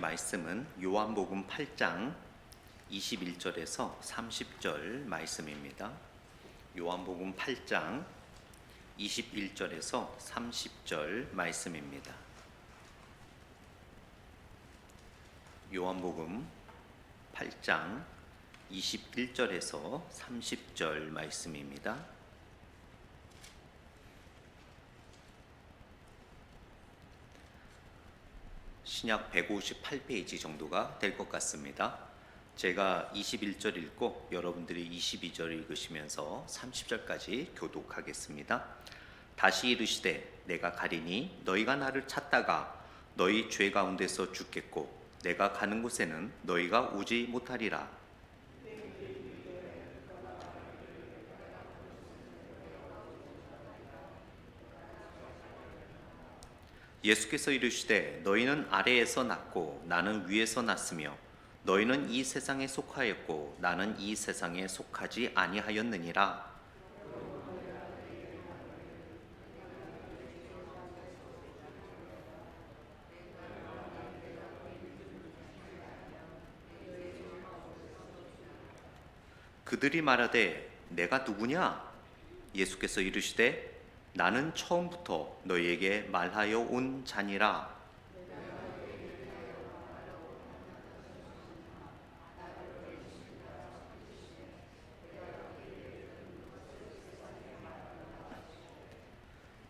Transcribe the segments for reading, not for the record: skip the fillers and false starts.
말씀은 요한복음 8장 21절에서 30절 말씀입니다. 요한복음 8장 21절에서 30절 말씀입니다. 요한복음 8장 21절에서 30절 말씀입니다. 신약 158페이지 정도가 될 것 같습니다. 제가 21절 읽고 여러분들이 22절 읽으시면서 30절까지 교독하겠습니다. 다시 이르시되 내가 가리니 너희가 나를 찾다가 너희 죄 가운데서 죽겠고 내가 가는 곳에는 너희가 오지 못하리라. 예수께서 이르시되 너희는 아래에서 났고 나는 위에서 났으며 너희는 이 세상에 속하였고 나는 이 세상에 속하지 아니하였느니라. 그들이 말하되 내가 누구냐? 예수께서 이르시되 나는 처음부터 너희에게 말하여 온 자니라.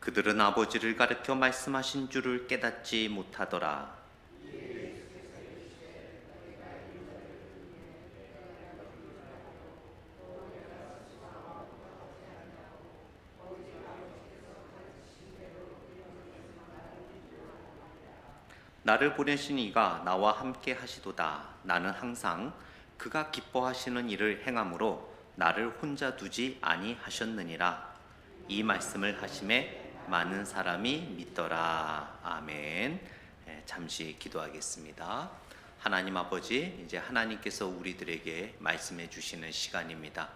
그들은 아버지를 가르쳐 말씀하신 줄을 깨닫지 못하더라. 나를 보내신 이가 나와 함께 하시도다. 나는 항상 그가 기뻐하시는 일을 행함으로 나를 혼자 두지 아니하셨느니라. 이 말씀을 하심에 많은 사람이 믿더라. 아멘. 잠시 기도하겠습니다. 하나님 아버지, 이제 하나님께서 우리들에게 말씀해 주시는 시간입니다.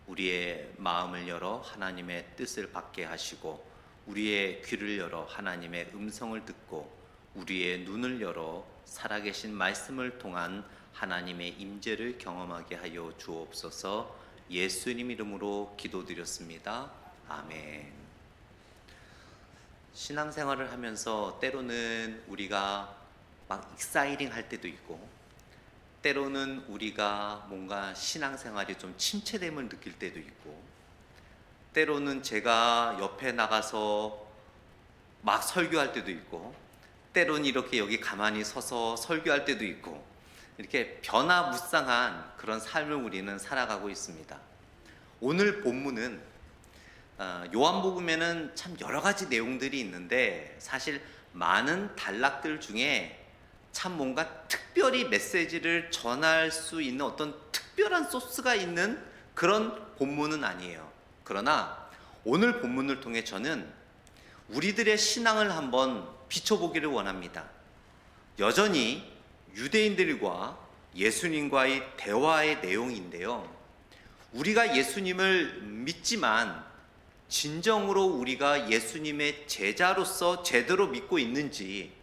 우리의 마음을 열어 하나님의 뜻을 받게 하시고 우리의 귀를 열어 하나님의 음성을 듣고 우리의 눈을 열어 살아계신 말씀을 통한 하나님의 임재를 경험하게 하여 주옵소서. 예수님 이름으로 기도드렸습니다. 아멘. 신앙생활을 하면서 때로는 우리가 막 익사이링 할 때도 있고 때로는 우리가 뭔가 신앙생활이 좀 침체됨을 느낄 때도 있고 때로는 제가 옆에 나가서 막 설교할 때도 있고 때로는 이렇게 여기 가만히 서서 설교할 때도 있고 이렇게 변화무쌍한 그런 삶을 우리는 살아가고 있습니다. 오늘 본문은 요한복음에는 참 여러 가지 내용들이 있는데 사실 많은 단락들 중에 참 뭔가 특별히 메시지를 전할 수 있는 어떤 특별한 소스가 있는 그런 본문은 아니에요. 그러나 오늘 본문을 통해 저는 우리들의 신앙을 한번 비춰보기를 원합니다. 여전히 유대인들과 예수님과의 대화의 내용인데요. 우리가 예수님을 믿지만 진정으로 우리가 예수님의 제자로서 제대로 믿고 있는지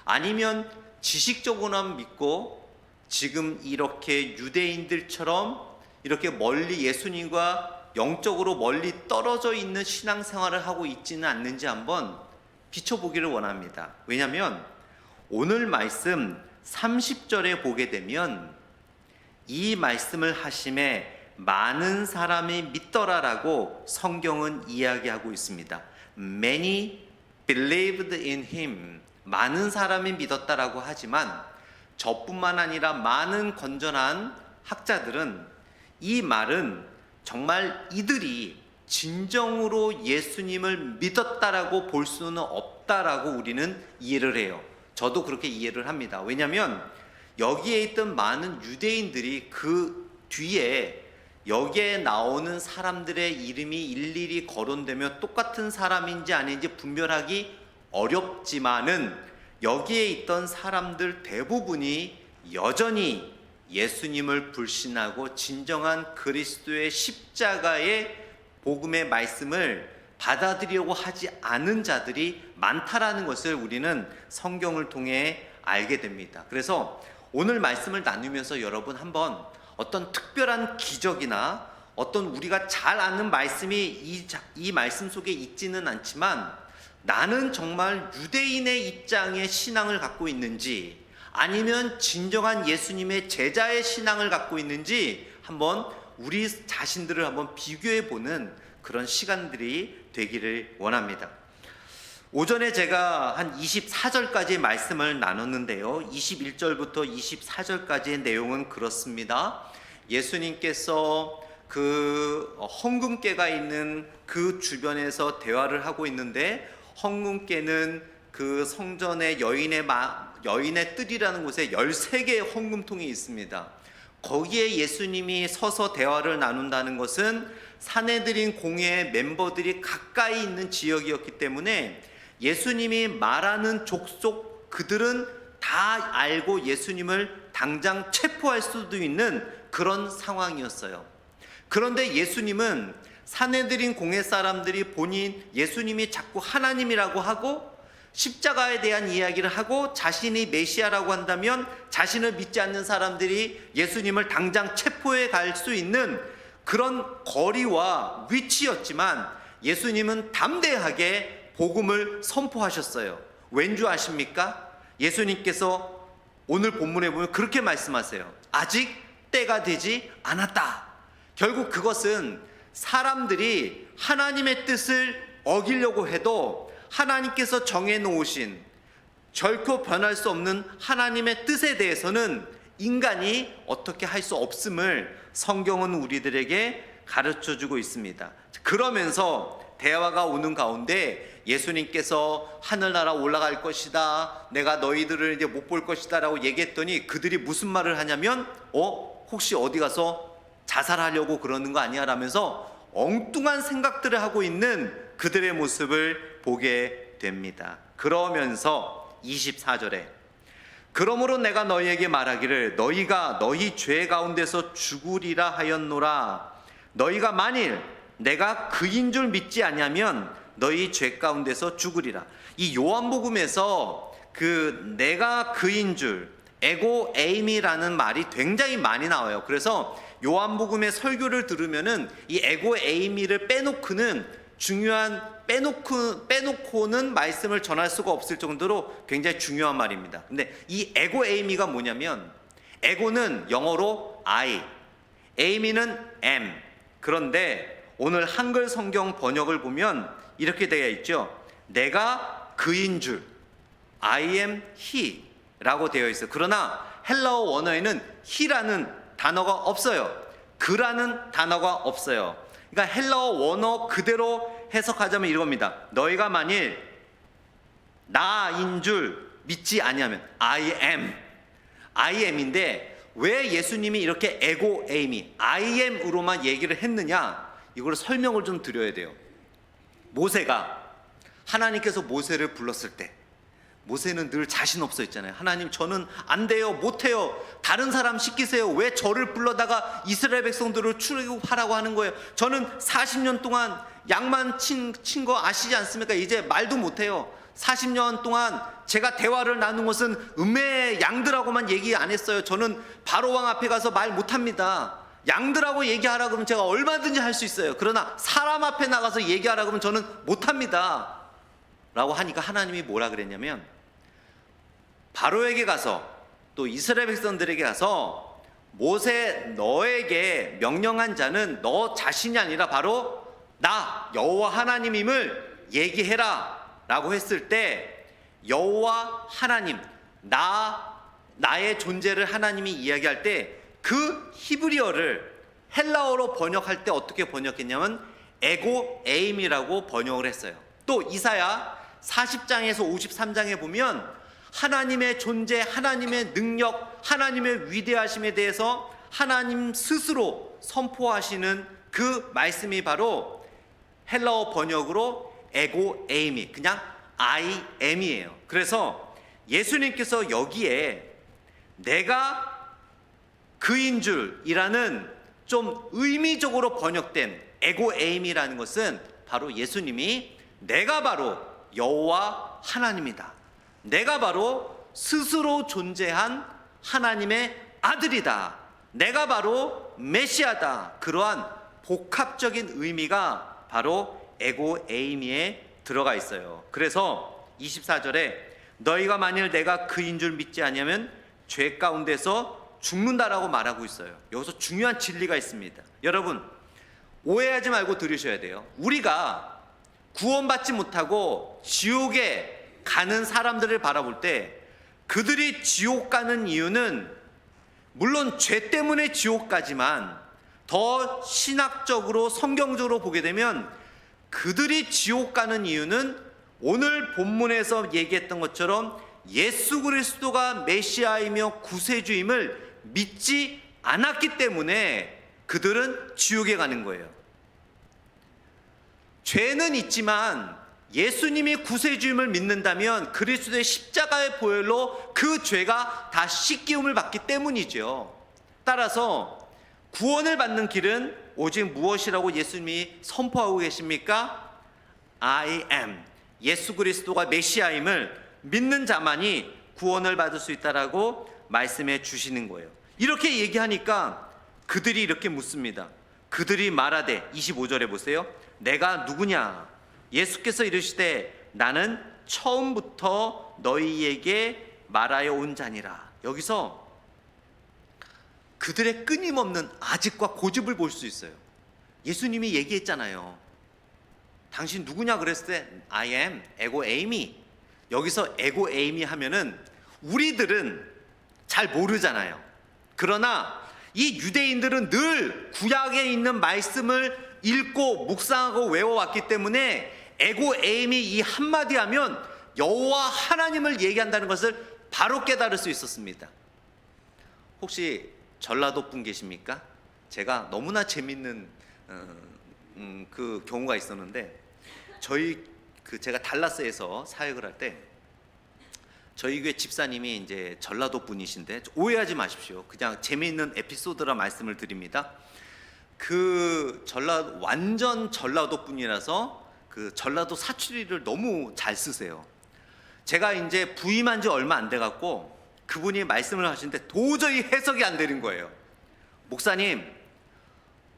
아니면 지식적으로만 믿고 지금 이렇게 유대인들처럼 이렇게 멀리 예수님과 영적으로 멀리 떨어져 있는 신앙생활을 하고 있지는 않는지 한번 비춰보기를 원합니다. 왜냐하면 오늘 말씀 30절에 보게 되면 이 말씀을 하심에 많은 사람이 믿더라라고 성경은 이야기하고 있습니다. Many believed in him. 많은 사람이 믿었다라고 하지만 저뿐만 아니라 많은 건전한 학자들은 이 말은 정말 이들이 진정으로 예수님을 믿었다라고 볼 수는 없다라고 우리는 이해를 해요. 저도 그렇게 이해를 합니다. 왜냐하면 여기에 있던 많은 유대인들이 그 뒤에 여기에 나오는 사람들의 이름이 일일이 거론되며 똑같은 사람인지 아닌지 분별하기 어렵지만은 여기에 있던 사람들 대부분이 여전히 예수님을 불신하고 진정한 그리스도의 십자가의 복음의 말씀을 받아들이려고 하지 않은 자들이 많다라는 것을 우리는 성경을 통해 알게 됩니다. 그래서 오늘 말씀을 나누면서 여러분 한번 어떤 특별한 기적이나 어떤 우리가 잘 아는 말씀이 이 말씀 속에 있지는 않지만 나는 정말 유대인의 입장의 신앙을 갖고 있는지 아니면 진정한 예수님의 제자의 신앙을 갖고 있는지 한번 우리 자신들을 한번 비교해 보는 그런 시간들이 되기를 원합니다. 오전에 제가 한 24절까지의 말씀을 나눴는데요. 21절부터 24절까지의 내용은 그렇습니다. 예수님께서 그 헝금깨가 있는 그 주변에서 대화를 하고 있는데 헝금깨는 그 성전의 여인의 뜰이라는 곳에 13개의 헝금통이 있습니다. 거기에 예수님이 서서 대화를 나눈다는 것은 산헤드린 공회의 멤버들이 가까이 있는 지역이었기 때문에 예수님이 말하는 족속 그들은 다 알고 예수님을 당장 체포할 수도 있는 그런 상황이었어요. 그런데 예수님은 산헤드린 공회 사람들이 예수님이 자꾸 하나님이라고 하고 십자가에 대한 이야기를 하고 자신이 메시아라고 한다면 자신을 믿지 않는 사람들이 예수님을 당장 체포해 갈 수 있는 그런 거리와 위치였지만 예수님은 담대하게 복음을 선포하셨어요. 왠 줄 아십니까? 예수님께서 오늘 본문에 보면 그렇게 말씀하세요. 아직 때가 되지 않았다. 결국 그것은 사람들이 하나님의 뜻을 어기려고 해도 하나님께서 정해놓으신 결코 변할 수 없는 하나님의 뜻에 대해서는 인간이 어떻게 할 수 없음을 성경은 우리들에게 가르쳐주고 있습니다. 그러면서 대화가 오는 가운데 예수님께서 하늘나라 올라갈 것이다, 내가 너희들을 이제 못 볼 것이다 라고 얘기했더니 그들이 무슨 말을 하냐면 혹시 어디 가서 자살하려고 그러는 거 아니야 라면서 엉뚱한 생각들을 하고 있는 그들의 모습을 보게 됩니다. 그러면서 24절에 그러므로 내가 너희에게 말하기를 너희가 너희 죄 가운데서 죽으리라 하였노라. 너희가 만일 내가 그인 줄 믿지 아니하면 너희 죄 가운데서 죽으리라. 이 요한복음에서 그 내가 그인 줄 에고 에이미라는 말이 굉장히 많이 나와요. 그래서 요한복음의 설교를 들으면은 이 에고 에이미를 빼놓고는 말씀을 전할 수가 없을 정도로 굉장히 중요한 말입니다. 근데 이 에고 에이미가 뭐냐면 에고는 영어로 I, 에이미는 M. 그런데 오늘 한글 성경 번역을 보면 이렇게 되어 있죠. 내가 그인 줄 I am he 라고 되어 있어요. 그러나 헬라어 원어에는 he라는 단어가 없어요. 그라는 단어가 없어요. 그러니까 헬라어 원어 그대로 해석하자면 이겁니다. 너희가 만일 나인 줄 믿지 아니하면 I am인데 왜 예수님이 이렇게 에고 에이미 I am으로만 얘기를 했느냐, 이걸 설명을 좀 드려야 돼요. 모세가 하나님께서 모세를 불렀을 때 모세는 늘 자신 없어 있잖아요. 하나님 저는 안 돼요, 못 해요, 다른 사람 시키세요, 왜 저를 불러다가 이스라엘 백성들을 출애굽하라고 하는 거예요. 저는 40년 동안 양만 친 거 아시지 않습니까? 이제 말도 못 해요. 40년 동안 제가 대화를 나눈 것은 음매의 양들하고만 얘기 안 했어요. 저는 바로왕 앞에 가서 말 못합니다. 양들하고 얘기하라 그러면 제가 얼마든지 할 수 있어요. 그러나 사람 앞에 나가서 얘기하라 그러면 저는 못합니다 라고 하니까 하나님이 뭐라 그랬냐면 바로에게 가서 또 이스라엘 백성들에게 가서 모세 너에게 명령한 자는 너 자신이 아니라 바로 나 여호와 하나님임을 얘기해라 라고 했을 때 여호와 하나님 나의 존재를 하나님이 이야기할 때 그 히브리어를 헬라어로 번역할 때 어떻게 번역했냐면 에고 에임이라고 번역을 했어요. 또 이사야 40장에서 53장에 보면 하나님의 존재, 하나님의 능력, 하나님의 위대하심에 대해서 하나님 스스로 선포하시는 그 말씀이 바로 헬라어 번역으로 에고 에이미, 그냥 I am이에요. 그래서 예수님께서 여기에 내가 그인 줄이라는 좀 의미적으로 번역된 에고 에임이라는 것은 바로 예수님이 내가 바로 여호와 하나님이다, 내가 바로 스스로 존재한 하나님의 아들이다. 내가 바로 메시아다. 그러한 복합적인 의미가 바로 에고 에이미에 들어가 있어요. 그래서 24절에 너희가 만일 내가 그인 줄 믿지 않으면 죄 가운데서 죽는다라고 말하고 있어요. 여기서 중요한 진리가 있습니다. 여러분, 오해하지 말고 들으셔야 돼요. 우리가 구원받지 못하고 지옥에 가는 사람들을 바라볼 때 그들이 지옥 가는 이유는 물론 죄 때문에 지옥 가지만 더 신학적으로 성경적으로 보게 되면 그들이 지옥 가는 이유는 오늘 본문에서 얘기했던 것처럼 예수 그리스도가 메시아이며 구세주임을 믿지 않았기 때문에 그들은 지옥에 가는 거예요. 죄는 있지만 예수님이 구세주임을 믿는다면 그리스도의 십자가의 보혈로 그 죄가 다 씻기움을 받기 때문이죠. 따라서 구원을 받는 길은 오직 무엇이라고 예수님이 선포하고 계십니까? I am. 예수 그리스도가 메시아임을 믿는 자만이 구원을 받을 수 있다라고 말씀해 주시는 거예요. 이렇게 얘기하니까 그들이 이렇게 묻습니다. 그들이 말하되 25절에 보세요. 내가 누구냐? 예수께서 이르시되 나는 처음부터 너희에게 말하여 온 자니라. 여기서 그들의 끊임없는 아직과 고집을 볼 수 있어요. 예수님이 얘기했잖아요. 당신 누구냐 그랬을 때 I am, 에고 에이미. 여기서 에고 에이미 하면은 우리들은 잘 모르잖아요. 그러나 이 유대인들은 늘 구약에 있는 말씀을 읽고 묵상하고 외워왔기 때문에 에고 에이미 이 한마디 하면 여호와 하나님을 얘기한다는 것을 바로 깨달을 수 있었습니다. 혹시 전라도 분 계십니까? 제가 너무나 재밌는 그 경우가 있었는데 제가 달라스에서 사역을 할 때 저희 교회 집사님이 이제 전라도 분이신데 오해하지 마십시오. 그냥 재미있는 에피소드라 말씀을 드립니다. 그 완전 전라도 분이라서 그 전라도 사투리를 너무 잘 쓰세요. 제가 이제 부임한 지 얼마 안 돼 갖고 그분이 말씀을 하시는데 도저히 해석이 안 되는 거예요. 목사님,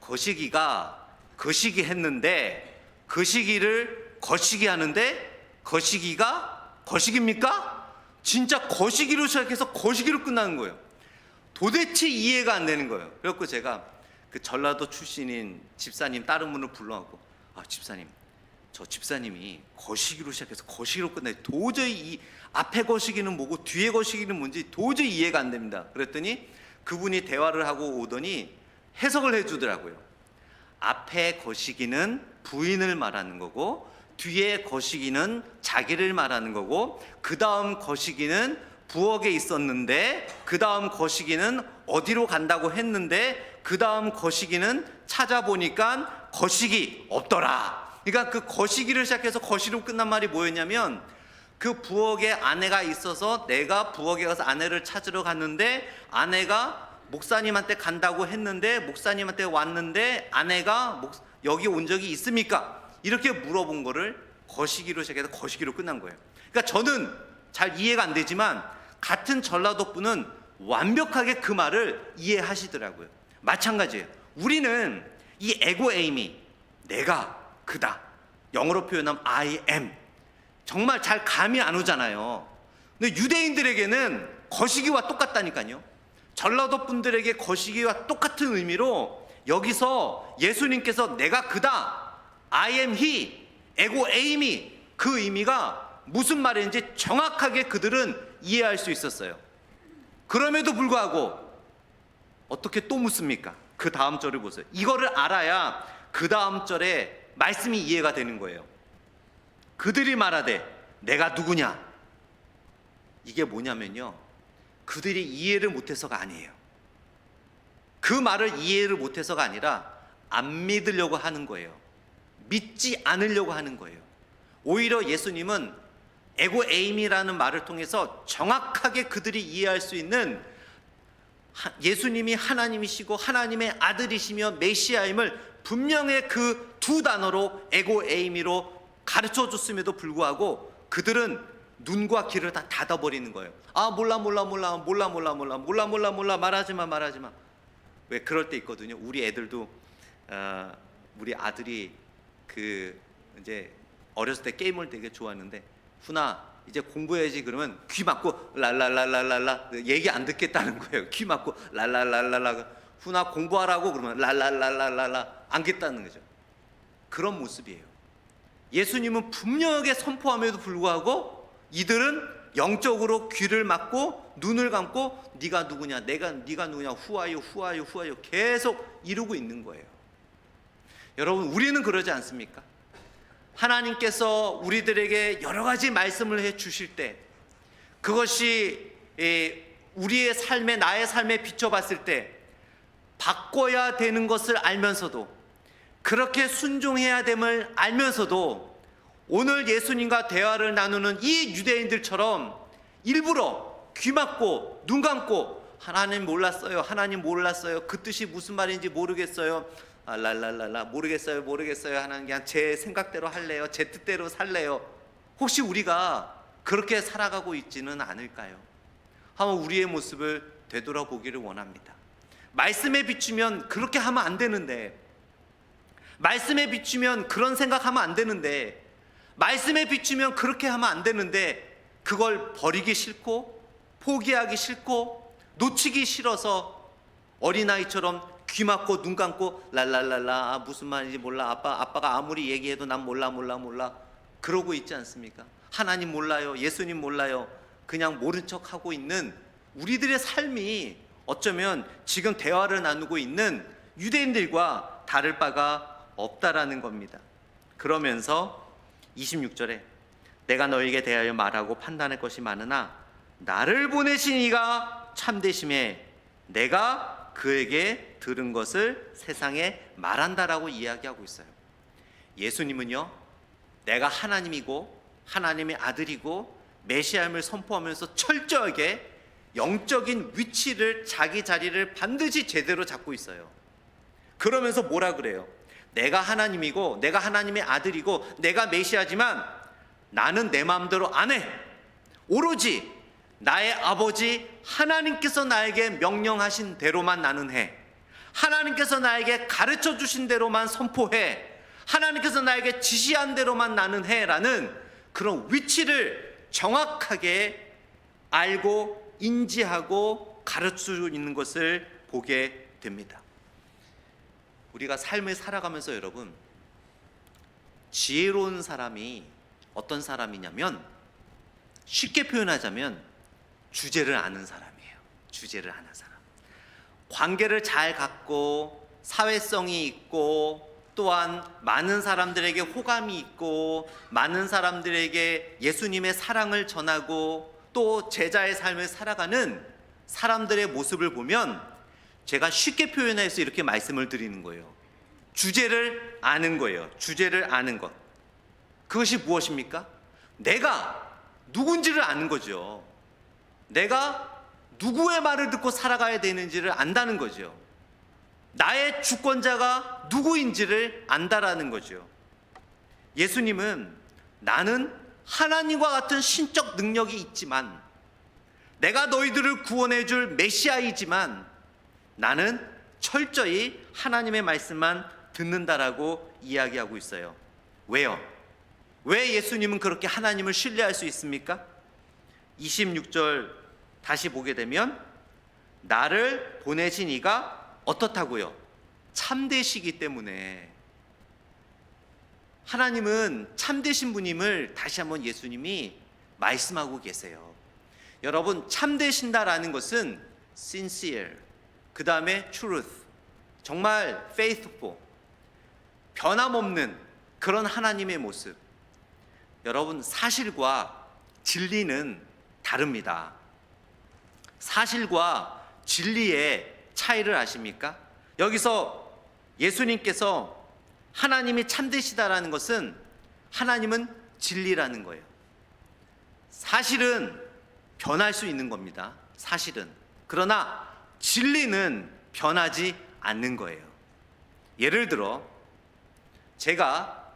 거시기가 거시기 했는데 거시기를 거시기 하는데 거시기가 거시기입니까? 진짜 거시기로 시작해서 거시기로 끝나는 거예요. 도대체 이해가 안 되는 거예요. 그래서 제가 그 전라도 출신인 집사님 다른 분을 불러갖고 집사님, 저 집사님이 거시기로 시작해서 거시기로 끝나요. 도저히 이 앞에 거시기는 뭐고 뒤에 거시기는 뭔지 도저히 이해가 안 됩니다. 그랬더니 그분이 대화를 하고 오더니 해석을 해주더라고요. 앞에 거시기는 부인을 말하는 거고 뒤에 거시기는 자기를 말하는 거고 그 다음 거시기는 부엌에 있었는데 그 다음 거시기는 어디로 간다고 했는데 그 다음 거시기는 찾아보니까 거시기 없더라. 그러니까 그 거시기를 시작해서 거시로 끝난 말이 뭐였냐면 그 부엌에 아내가 있어서 내가 부엌에 가서 아내를 찾으러 갔는데 아내가 목사님한테 간다고 했는데 목사님한테 왔는데 아내가 여기 온 적이 있습니까? 이렇게 물어본 거를 거시기로 시작해서 거시기로 끝난 거예요. 그러니까 저는 잘 이해가 안 되지만 같은 전라도 분은 완벽하게 그 말을 이해하시더라고요. 마찬가지예요. 우리는 이 에고 에이미, 내가 그다, 영어로 표현하면 I am, 정말 잘 감이 안 오잖아요. 근데 유대인들에게는 거시기와 똑같다니까요. 전라도 분들에게 거시기와 똑같은 의미로 여기서 예수님께서 내가 그다, I am he, 에고 에이미, 그 의미가 무슨 말인지 정확하게 그들은 이해할 수 있었어요. 그럼에도 불구하고 어떻게 또 묻습니까? 그 다음 절을 보세요. 이거를 알아야 그 다음 절에 말씀이 이해가 되는 거예요. 그들이 말하되 내가 누구냐? 이게 뭐냐면요, 그들이 이해를 못해서가 아니에요. 그 말을 이해를 못해서가 아니라 안 믿으려고 하는 거예요. 믿지 않으려고 하는 거예요. 오히려 예수님은 에고 에이미라는 말을 통해서 정확하게 그들이 이해할 수 있는 예수님이 하나님이시고 하나님의 아들이시며 메시아임을 분명히 그 두 단어로 에고 에이미로 가르쳐 줬음에도 불구하고 그들은 눈과 귀를 다 닫아버리는 거예요. 아, 몰라 말하지 마. 왜 그럴 때 있거든요. 우리 애들도 우리 아들이 그 이제 어렸을 때 게임을 되게 좋아하는데, 훈아 이제 공부해야지 그러면 귀 막고 랄랄랄랄랄라, 얘기 안 듣겠다는 거예요. 귀 막고 랄랄랄랄라. 훈아 공부하라고 그러면 랄랄랄랄랄라, 안 겠다는 거죠. 그런 모습이에요. 예수님은 분명하게 선포함에도 불구하고 이들은 영적으로 귀를 막고 눈을 감고 네가 누구냐, 네가 누구냐, 후아유 계속 이루고 있는 거예요. 여러분, 우리는 그러지 않습니까? 하나님께서 우리들에게 여러 가지 말씀을 해 주실 때, 그것이 우리의 삶에, 나의 삶에 비춰봤을 때 바꿔야 되는 것을 알면서도, 그렇게 순종해야 됨을 알면서도 오늘 예수님과 대화를 나누는 이 유대인들처럼 일부러 귀 막고 눈 감고 하나님 몰랐어요. 그 뜻이 무슨 말인지 모르겠어요. 랄랄랄라, 모르겠어요. 하나님 그냥 제 생각대로 할래요. 제 뜻대로 살래요. 혹시 우리가 그렇게 살아가고 있지는 않을까요? 한번 우리의 모습을 되돌아보기를 원합니다. 말씀에 비추면 그렇게 하면 안 되는데, 말씀에 비추면 그런 생각하면 안 되는데, 말씀에 비추면 그렇게 하면 안 되는데, 그걸 버리기 싫고 포기하기 싫고 놓치기 싫어서 어린아이처럼 귀 막고 눈 감고 랄랄랄라, 무슨 말인지 몰라, 아빠가 아무리 얘기해도 난 몰라 그러고 있지 않습니까? 하나님 몰라요, 예수님 몰라요, 그냥 모른 척하고 있는 우리들의 삶이 어쩌면 지금 대화를 나누고 있는 유대인들과 다를 바가 없다라는 겁니다. 그러면서 26절에 내가 너에게 대하여 말하고 판단할 것이 많으나 나를 보내신 이가 참되심에 내가 그에게 들은 것을 세상에 말한다라고 이야기하고 있어요. 예수님은요, 내가 하나님이고 하나님의 아들이고 메시아임을 선포하면서 철저하게 영적인 위치를, 자기 자리를 반드시 제대로 잡고 있어요. 그러면서 뭐라 그래요? 내가 하나님이고 내가 하나님의 아들이고 내가 메시아지만 나는 내 마음대로 안 해. 오로지 나의 아버지 하나님께서 나에게 명령하신 대로만 나는 해. 하나님께서 나에게 가르쳐 주신 대로만 선포해. 하나님께서 나에게 지시한 대로만 나는 해 라는 그런 위치를 정확하게 알고 인지하고 가르쳐 있는 것을 보게 됩니다. 우리가 삶을 살아가면서 여러분, 지혜로운 사람이 어떤 사람이냐면, 쉽게 표현하자면 주제를 아는 사람이에요. 주제를 아는 사람. 관계를 잘 갖고 사회성이 있고 또한 많은 사람들에게 호감이 있고 많은 사람들에게 예수님의 사랑을 전하고 또 제자의 삶을 살아가는 사람들의 모습을 보면 제가 쉽게 표현해서 이렇게 말씀을 드리는 거예요. 주제를 아는 거예요. 주제를 아는 것. 그것이 무엇입니까? 내가 누군지를 아는 거죠. 내가 누구의 말을 듣고 살아가야 되는지를 안다는 거죠. 나의 주권자가 누구인지를 안다라는 거죠. 예수님은 나는 하나님과 같은 신적 능력이 있지만, 내가 너희들을 구원해 줄 메시아이지만 나는 철저히 하나님의 말씀만 듣는다라고 이야기하고 있어요. 왜요? 왜 예수님은 그렇게 하나님을 신뢰할 수 있습니까? 26절 다시 보게 되면 나를 보내신 이가 어떻다고요? 참되시기 때문에. 하나님은 참되신 분임을 다시 한번 예수님이 말씀하고 계세요. 여러분, 참되신다라는 것은 sincere, 그 다음에 truth, 정말 faithful, 변함없는 그런 하나님의 모습. 여러분, 사실과 진리는 다릅니다. 사실과 진리의 차이를 아십니까? 여기서 예수님께서 하나님이 참되시다라는 것은 하나님은 진리라는 거예요. 사실은 변할 수 있는 겁니다. 사실은. 그러나 진리는 변하지 않는 거예요. 예를 들어 제가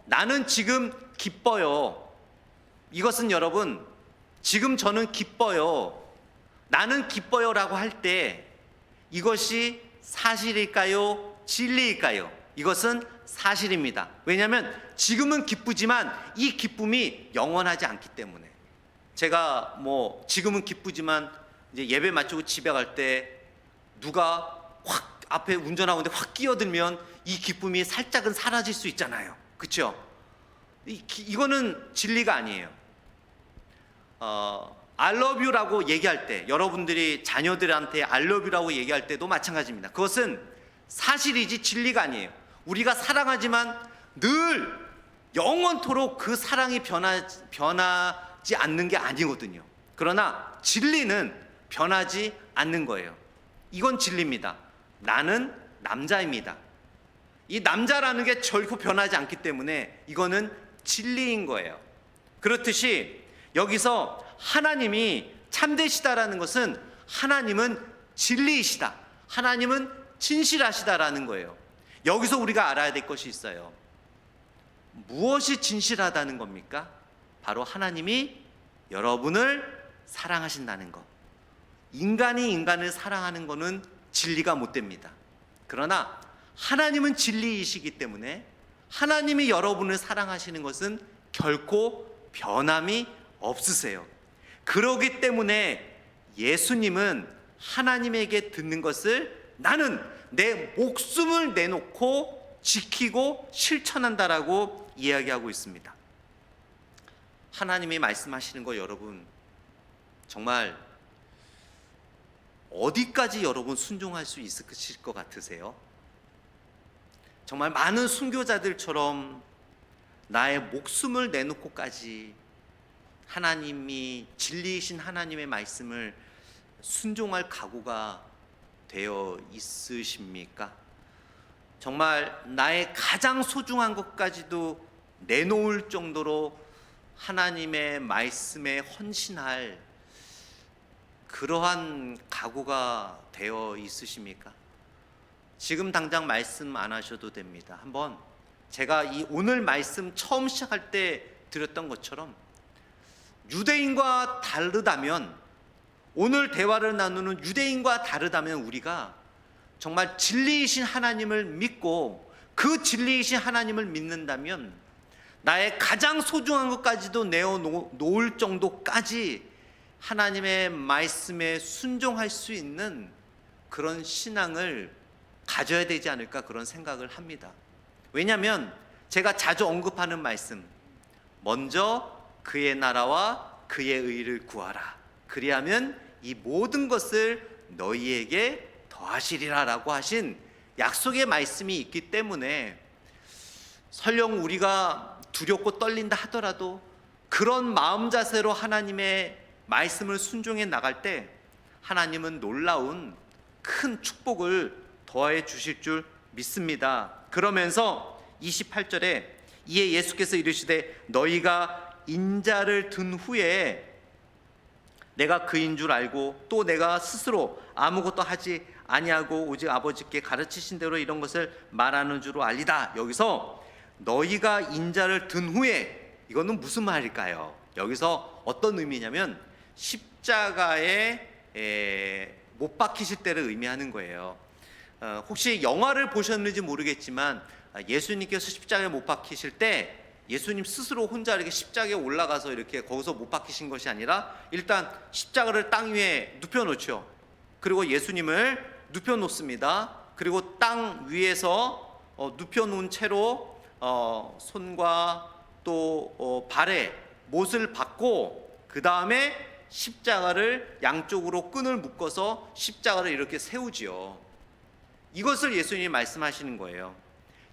나는 지금 기뻐요. 이것은 여러분, 지금 저는 기뻐요, 나는 기뻐요 라고 할 때 이것이 사실일까요? 진리일까요? 이것은 사실입니다. 왜냐하면 지금은 기쁘지만 이 기쁨이 영원하지 않기 때문에. 제가 지금은 기쁘지만 이제 예배 마치고 집에 갈 때 누가 확 앞에 운전하고 있는데 확 끼어들면 이 기쁨이 살짝은 사라질 수 있잖아요. 그렇죠? 이거는 진리가 아니에요. I love you라고 얘기할 때, 여러분들이 자녀들한테 I love you라고 얘기할 때도 마찬가지입니다. 그것은 사실이지 진리가 아니에요. 우리가 사랑하지만 늘 영원토록 그 사랑이 변하지 않는 게 아니거든요. 그러나 진리는 변하지 않는 거예요. 이건 진리입니다. 나는 남자입니다. 이 남자라는 게 결코 변하지 않기 때문에 이거는 진리인 거예요. 그렇듯이 여기서 하나님이 참되시다라는 것은 하나님은 진리이시다, 하나님은 진실하시다라는 거예요. 여기서 우리가 알아야 될 것이 있어요. 무엇이 진실하다는 겁니까? 바로 하나님이 여러분을 사랑하신다는 것. 인간이 인간을 사랑하는 것은 진리가 못 됩니다. 그러나 하나님은 진리이시기 때문에 하나님이 여러분을 사랑하시는 것은 결코 변함이 없으세요. 그러기 때문에 예수님은 하나님에게 듣는 것을 나는 내 목숨을 내놓고 지키고 실천한다라고 이야기하고 있습니다. 하나님이 말씀하시는 거 여러분 정말 어디까지 여러분 순종할 수 있으실 것 같으세요? 정말 많은 순교자들처럼 나의 목숨을 내놓고까지 하나님이 진리이신 하나님의 말씀을 순종할 각오가 되어 있으십니까? 정말 나의 가장 소중한 것까지도 내놓을 정도로 하나님의 말씀에 헌신할 그러한 각오가 되어 있으십니까? 지금 당장 말씀 안 하셔도 됩니다. 한번 제가 이 오늘 말씀 처음 시작할 때 드렸던 것처럼 유대인과 다르다면, 오늘 대화를 나누는 유대인과 다르다면 우리가 정말 진리이신 하나님을 믿고 그 진리이신 하나님을 믿는다면 나의 가장 소중한 것까지도 내어놓을 정도까지 하나님의 말씀에 순종할 수 있는 그런 신앙을 가져야 되지 않을까 그런 생각을 합니다. 왜냐하면 제가 자주 언급하는 말씀, 먼저 그의 나라와 그의 의를 구하라, 그리하면 이 모든 것을 너희에게 더하시리라 라고 하신 약속의 말씀이 있기 때문에 설령 우리가 두렵고 떨린다 하더라도 그런 마음 자세로 하나님의 말씀을 순종해 나갈 때 하나님은 놀라운 큰 축복을 더해 주실 줄 믿습니다. 그러면서 28절에 이에 예수께서 이르시되 너희가 인자를 든 후에 내가 그인 줄 알고 또 내가 스스로 아무것도 하지 아니하고 오직 아버지께 가르치신 대로 이런 것을 말하는 줄로 알리다. 여기서 너희가 인자를 든 후에, 이거는 무슨 말일까요? 여기서 어떤 의미냐면 십자가에 못 박히실 때를 의미하는 거예요. 혹시 영화를 보셨는지 모르겠지만 예수님께서 십자가에 못 박히실 때 예수님 스스로 혼자 이렇게 십자가에 올라가서 이렇게 거기서 못 박히신 것이 아니라 일단 십자가를 땅 위에 눕혀놓죠. 그리고 예수님을 눕혀놓습니다. 그리고 땅 위에서 눕혀놓은 채로 손과 또 발에 못을 박고 그 다음에 십자가를 양쪽으로 끈을 묶어서 십자가를 이렇게 세우지요. 이것을 예수님이 말씀하시는 거예요.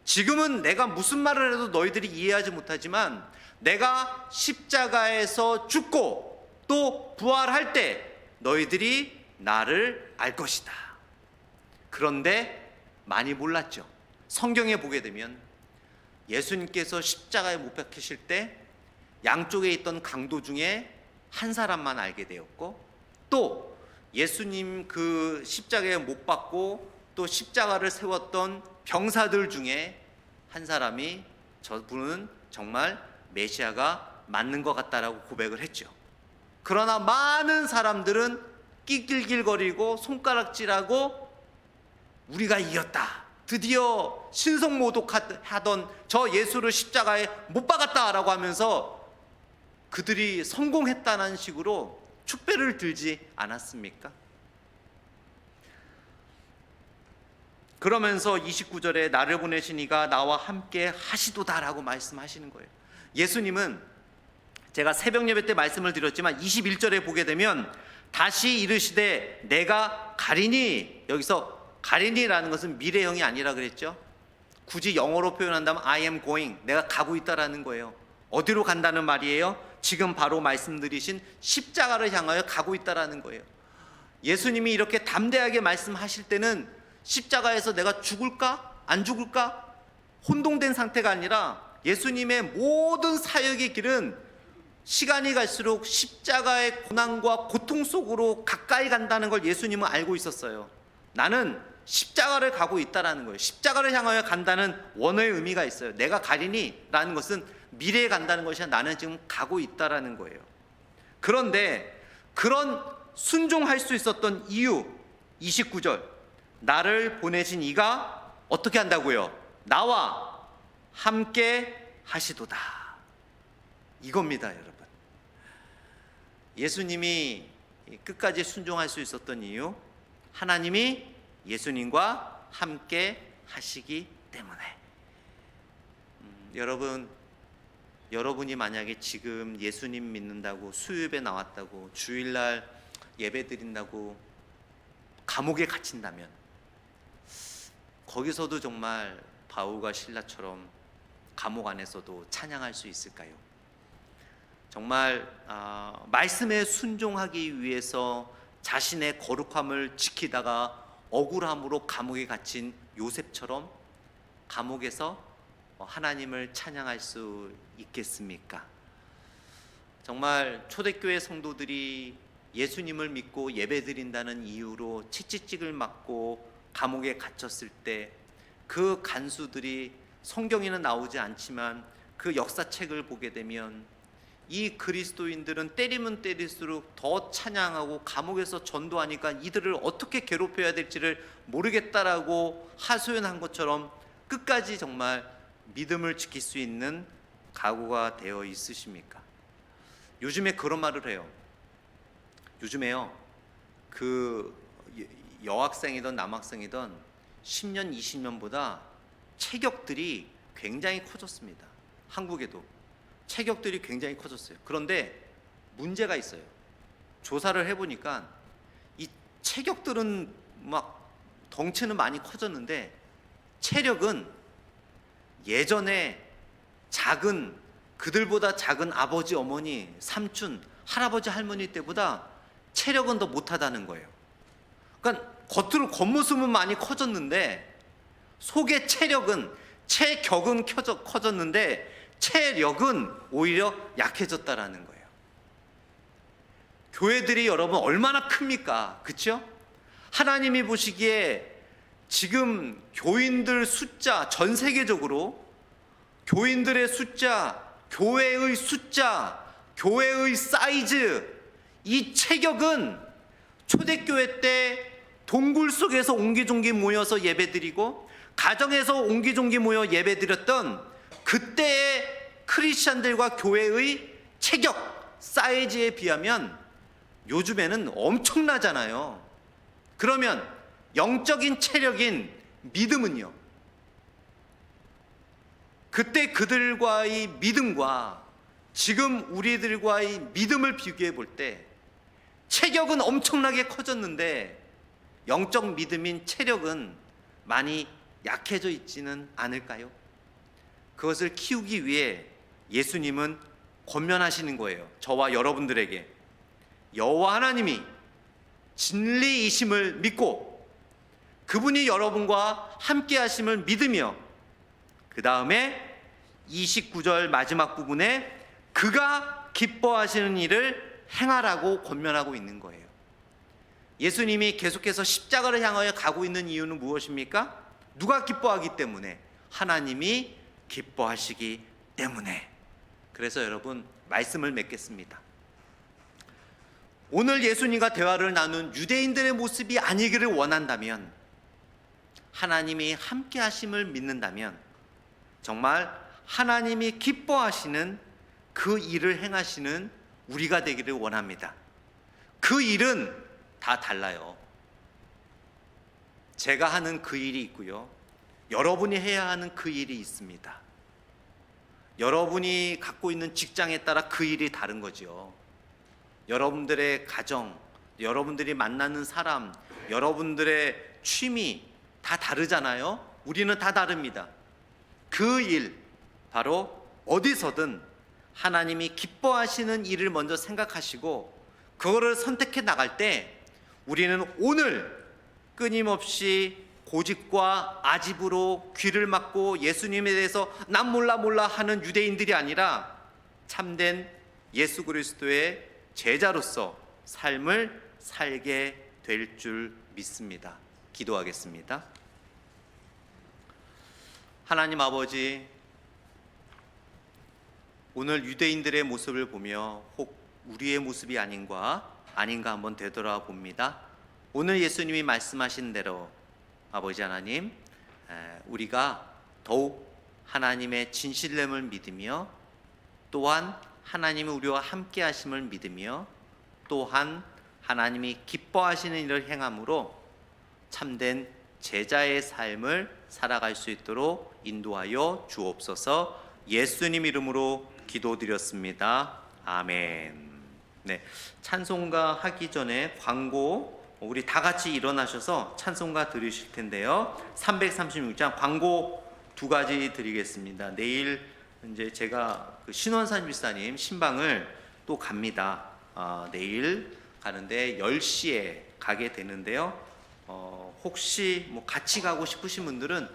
지금은 내가 무슨 말을 해도 너희들이 이해하지 못하지만 내가 십자가에서 죽고 또 부활할 때 너희들이 나를 알 것이다. 그런데 많이 몰랐죠. 성경에 보게 되면 예수님께서 십자가에 못 박히실 때 양쪽에 있던 강도 중에 한 사람만 알게 되었고, 또 예수님 그 십자가에 못 박고 또 십자가를 세웠던 병사들 중에 한 사람이 저분은 정말 메시아가 맞는 것 같다라고 고백을 했죠. 그러나 많은 사람들은 낄낄낄거리고 손가락질하고 우리가 이겼다, 드디어 신성모독하던 저 예수를 십자가에 못 박았다라고 하면서 그들이 성공했다는 식으로 축배를 들지 않았습니까? 그러면서 29절에 나를 보내신 이가 나와 함께 하시도다라고 말씀하시는 거예요. 예수님은 제가 새벽 예배 때 말씀을 드렸지만 21절에 보게 되면 다시 이르시되 내가 가리니, 여기서 가리니라는 것은 미래형이 아니라 그랬죠. 굳이 영어로 표현한다면 I am going, 내가 가고 있다라는 거예요. 어디로 간다는 말이에요? 지금 바로 말씀드리신 십자가를 향하여 가고 있다라는 거예요. 예수님이 이렇게 담대하게 말씀하실 때는 십자가에서 내가 죽을까 안 죽을까 혼동된 상태가 아니라 예수님의 모든 사역의 길은 시간이 갈수록 십자가의 고난과 고통 속으로 가까이 간다는 걸 예수님은 알고 있었어요. 나는 십자가를 가고 있다라는 거예요. 십자가를 향하여 간다는 원어의 의미가 있어요. 내가 가리니 라는 것은 미래에 간다는 것이 아니라 나는 지금 가고 있다라는 거예요. 그런데 그런 순종할 수 있었던 이유, 29절 나를 보내신 이가 어떻게 한다고요? 나와 함께 하시도다, 이겁니다. 여러분, 예수님이 끝까지 순종할 수 있었던 이유, 하나님이 예수님과 함께 하시기 때문에. 여러분이 만약에 지금 예수님 믿는다고 수요예배 나왔다고 주일날 예배 드린다고 감옥에 갇힌다면 거기서도 정말 바울과 실라처럼 감옥 안에서도 찬양할 수 있을까요? 정말 말씀에 순종하기 위해서 자신의 거룩함을 지키다가 억울함으로 감옥에 갇힌 요셉처럼 감옥에서 하나님을 찬양할 수 있겠습니까? 정말 초대교회 성도들이 예수님을 믿고 예배드린다는 이유로 채찍질을 맞고 감옥에 갇혔을 때 그 간수들이, 성경에는 나오지 않지만 그 역사책을 보게 되면 이 그리스도인들은 때리면 때릴수록 더 찬양하고 감옥에서 전도하니까 이들을 어떻게 괴롭혀야 될지를 모르겠다라고 하소연한 것처럼 끝까지 정말 믿음을 지킬 수 있는 각오가 되어 있으십니까? 요즘에 그런 말을 해요. 요즘에요, 그 여학생이든 남학생이든 10년, 20년보다 체격들이 굉장히 커졌습니다. 한국에도 체격들이 굉장히 커졌어요. 그런데 문제가 있어요. 조사를 해보니까 이 체격들은 막 덩치는 많이 커졌는데 체력은 예전에 그들보다 작은 아버지, 어머니, 삼촌, 할아버지, 할머니 때보다 체력은 더 못하다는 거예요. 그러니까 겉모습은 많이 커졌는데 속의 체격은 커졌는데 체력은 오히려 약해졌다라는 거예요. 교회들이 여러분 얼마나 큽니까? 그렇죠? 하나님이 보시기에 지금 교인들 숫자, 전 세계적으로 교인들의 숫자, 교회의 숫자, 교회의 사이즈, 이 체격은 초대교회 때 동굴 속에서 옹기종기 모여서 예배드리고 가정에서 옹기종기 모여 예배드렸던 그때의 크리스찬들과 교회의 체격, 사이즈에 비하면 요즘에는 엄청나잖아요. 그러면 영적인 체력인 믿음은요, 그때 그들과의 믿음과 지금 우리들과의 믿음을 비교해 볼 때 체격은 엄청나게 커졌는데 영적 믿음인 체력은 많이 약해져 있지는 않을까요? 그것을 키우기 위해 예수님은 권면하시는 거예요. 저와 여러분들에게 여호와 하나님이 진리이심을 믿고 그분이 여러분과 함께 하심을 믿으며, 그 다음에 29절 마지막 부분에 그가 기뻐하시는 일을 행하라고 권면하고 있는 거예요. 예수님이 계속해서 십자가를 향하여 가고 있는 이유는 무엇입니까? 누가 기뻐하기 때문에? 하나님이 기뻐하시기 때문에. 그래서 여러분, 말씀을 맺겠습니다. 오늘 예수님과 대화를 나눈 유대인들의 모습이 아니기를 원한다면, 하나님이 함께 하심을 믿는다면, 정말 하나님이 기뻐하시는 그 일을 행하시는 우리가 되기를 원합니다. 그 일은 다 달라요. 제가 하는 그 일이 있고요, 여러분이 해야 하는 그 일이 있습니다. 여러분이 갖고 있는 직장에 따라 그 일이 다른 거죠. 여러분들의 가정, 여러분들이 만나는 사람, 여러분들의 취미 다 다르잖아요. 우리는 다 다릅니다. 그 일, 바로 어디서든 하나님이 기뻐하시는 일을 먼저 생각하시고 그거를 선택해 나갈 때, 우리는 오늘 끊임없이 고집과 아집으로 귀를 막고 예수님에 대해서 난 몰라 하는 유대인들이 아니라 참된 예수 그리스도의 제자로서 삶을 살게 될 줄 믿습니다. 기도하겠습니다. 하나님 아버지, 오늘 유대인들의 모습을 보며 혹 우리의 모습이 아닌가 한번 되돌아봅니다. 오늘 예수님이 말씀하신 대로 아버지 하나님, 우리가 더욱 하나님의 진실됨을 믿으며, 또한 하나님이 우리와 함께 하심을 믿으며, 또한 하나님이 기뻐하시는 일을 행함으로 참된 제자의 삶을 살아갈 수 있도록 인도하여 주옵소서. 예수님 이름으로 기도드렸습니다. 아멘. 네, 찬송가 하기 전에 광고, 우리 다 같이 일어나셔서 찬송가 들으실 텐데요. 336장 광고 두 가지 드리겠습니다. 내일 이제 제가 그 신원산 집사님 신방을 또 갑니다. 내일 가는데 10시에 가게 되는데요. 혹시 뭐 같이 가고 싶으신 분들은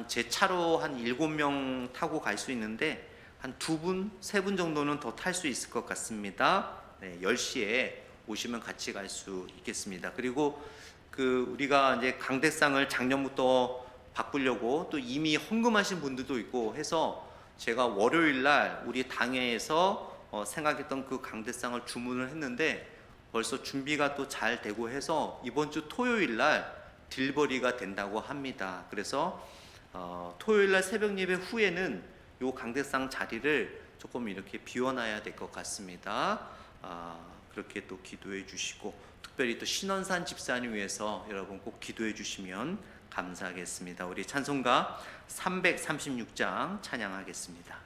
제 차로 한 7명 타고 갈 수 있는데 한 2분, 3분 정도는 더 탈 수 있을 것 같습니다. 네, 10시에 오시면 같이 갈 수 있겠습니다. 그리고 우리가 이제 강대상을 작년부터 바꾸려고 또 이미 헌금하신 분들도 있고 해서 제가 월요일 날 우리 당회에서 생각했던 그 강대상을 주문을 했는데 벌써 준비가 또 잘 되고 해서 이번 주 토요일 날 딜버리가 된다고 합니다. 그래서 토요일 날 새벽 예배 후에는 요 강대상 자리를 조금 이렇게 비워놔야 될 것 같습니다. 그렇게 또 기도해 주시고, 특별히 또 신원산 집사님 위해서 여러분 꼭 기도해 주시면 감사하겠습니다. 우리 찬송가 336장 찬양하겠습니다.